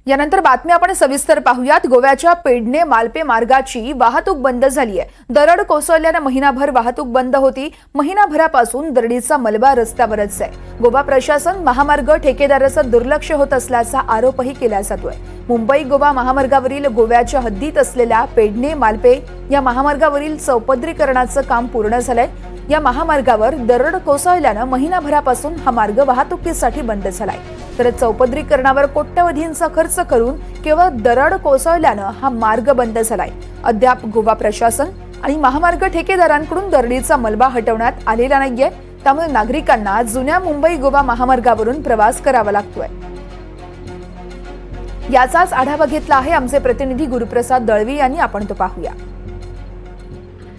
यानंतर बातमी आपण सविस्तर पाहूयात। गोव्याच्या पेडणे मालपे मार्गाची वाहतूक बंद झाली आहे। दरड कोसळल्याने महिनाभर वाहतूक बंद होती। महिनाभरापासून दरडीचा मलबा रस्त्यावरच आहे। गोवा प्रशासन महामार्ग ठेकेदाराचं दुर्लक्ष होत असल्याचा आरोपही केला जातोय। मुंबई गोवा महामार्गावरील गोव्याच्या हद्दीत असलेल्या पेडणे मालपे या महामार्गावरील चौपदरीकरणाचं काम पूर्ण झालंय। या महामार्गावर दरड कोसळल्याने महिनाभरापासून हा मार्ग वाहतुकीसाठी बंद झालाय। तर चौपदरीकरणावर कोट्यवधींचा खर्च करून केवळ दरड कोसळल्याने हा मार्ग बंद झालाय। अद्याप गोवा प्रशासन आणि महामार्ग ठेकेदारांकडून दरडीचा मलबा हटवण्यात आलेला नाहीये। त्यामुळे नागरिकांना जुन्या मुंबई गोवा महामार्गावरून प्रवास करावा लागतोय। याचाच आढावा घेतला आहे आमचे प्रतिनिधी गुरुप्रसाद दळवी यांनी। आपण तो पाहूया।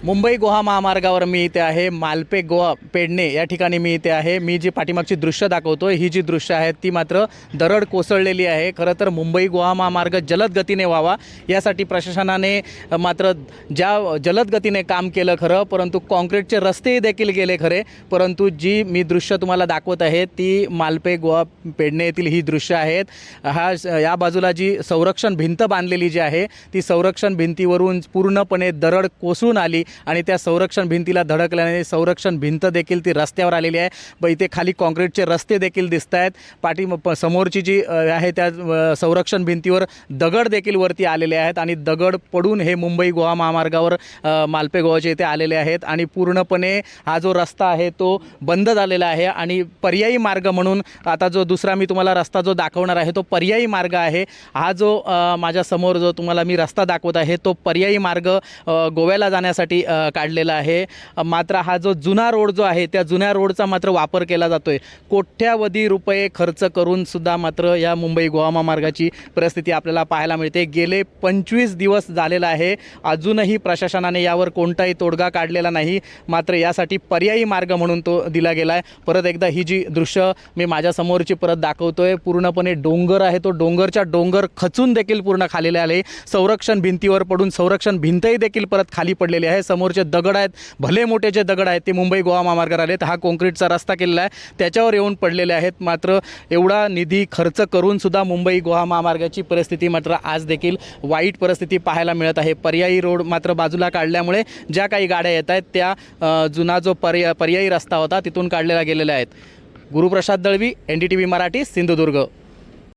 मुंबई गोवा महामार्गावर मी इथे आहे। मालपे गोवा पेडणे या ठिकाणी मी इथे आहे। मी जी पाठीमागची दृश्य दाखवतोय ही जी दृश्य आहेत ती मात्र दरड कोसळलेली आहे। खरं तर मुंबई गोवा महामार्ग जलद गतीने व्हावा यासाठी प्रशासनाने मात्र ज्या जलद गतीने काम केलं खरं, परंतु कॉन्क्रीटचे रस्ते देखील गेले खरे। परंतु जी मी दृश्य तुम्हाला दाखवत आहे ती मालपे गोवा पेडणे येथील ही दृश्य आहेत। या बाजूला जी संरक्षण भिंत बांधलेली जी आहे ती संरक्षण भिंतीवरून पूर्णपणे दरड कोसळून आली आणि त्या संरक्षण भिंतीला धडकल्याने संरक्षण भिंत देखील ती रस्त्यावर आलेली आहे। इथे खाली कॉन्क्रीटचे रस्ते देखील दिसत आहेत। समोरची जी आहे त्या संरक्षण भिंतीवर दगड देखील वरती आलेले आहेत आणि दगड पडून हे मुंबई गोवा महामार्गावर मालपे गोवाचे इथे आलेले आहेत आणि पूर्णपणे हा जो रस्ता आहे तो बंद झालेला आहे। आणि पर्यायी मार्ग म्हणून आता जो दुसरा मी तुम्हाला रस्ता जो दाखवणार आहे तो पर्यायी मार्ग आहे। हा जो माझ्या समोर जो तुम्हाला मी रस्ता दाखवत आहे तो पर्यायी मार्ग गोव्याला जाण्यासाठी काढलेला आहे। मात्र हा जो जुना रोड जो आहे त्या जुन्या रोडचा मात्र वापर केला जातोय। कोट्यावधी रुपये खर्च करून सुद्धा मात्र या मुंबई गोवा महामार्गाची परिस्थिती आपल्याला पाहायला मिळते। गेले 25 दिवस झालेला आहे, अजूनही प्रशासनाने यावर कोणताही तोडगा काढलेला नाही। मात्र यासाठी पर्यायी मार्ग म्हणून तो दिला गेला आहे। परत एकदा ही जी दृश्य मी माझ्या समोरची परत दाखवतोय, पूर्णपणे डोंगर आहे, तो डोंगरच्या डोंगर खचून देखील पूर्ण खालेले आले। संरक्षण भिंतीवर पडून संरक्षण भिंतही देखील परत खाली पडलेली आहे। समोरचे दगड आहेत, भले मोठे जे दगड आहेत ते मुंबई गोवा महामार्गावर आलेत। हा कॉन्क्रीटचा रस्ता केलेला आहे त्याच्यावर येऊन पडलेले आहेत। मात्र एवढा निधी खर्च करून सुद्धा मुंबई गोवा महामार्गाची परिस्थिती मात्र आज देखील वाईट परिस्थिती पाहायला मिळत आहे। पर्यायी रोड मात्र बाजूला काढल्यामुळे ज्या काही गाड्या येत आहेत त्या जुना जो पर्यायी रस्ता होता तिथून काढलेला गेलेला आहेत। गुरुप्रसाद दळवी, NDTV मराठी, सिंधुदुर्ग।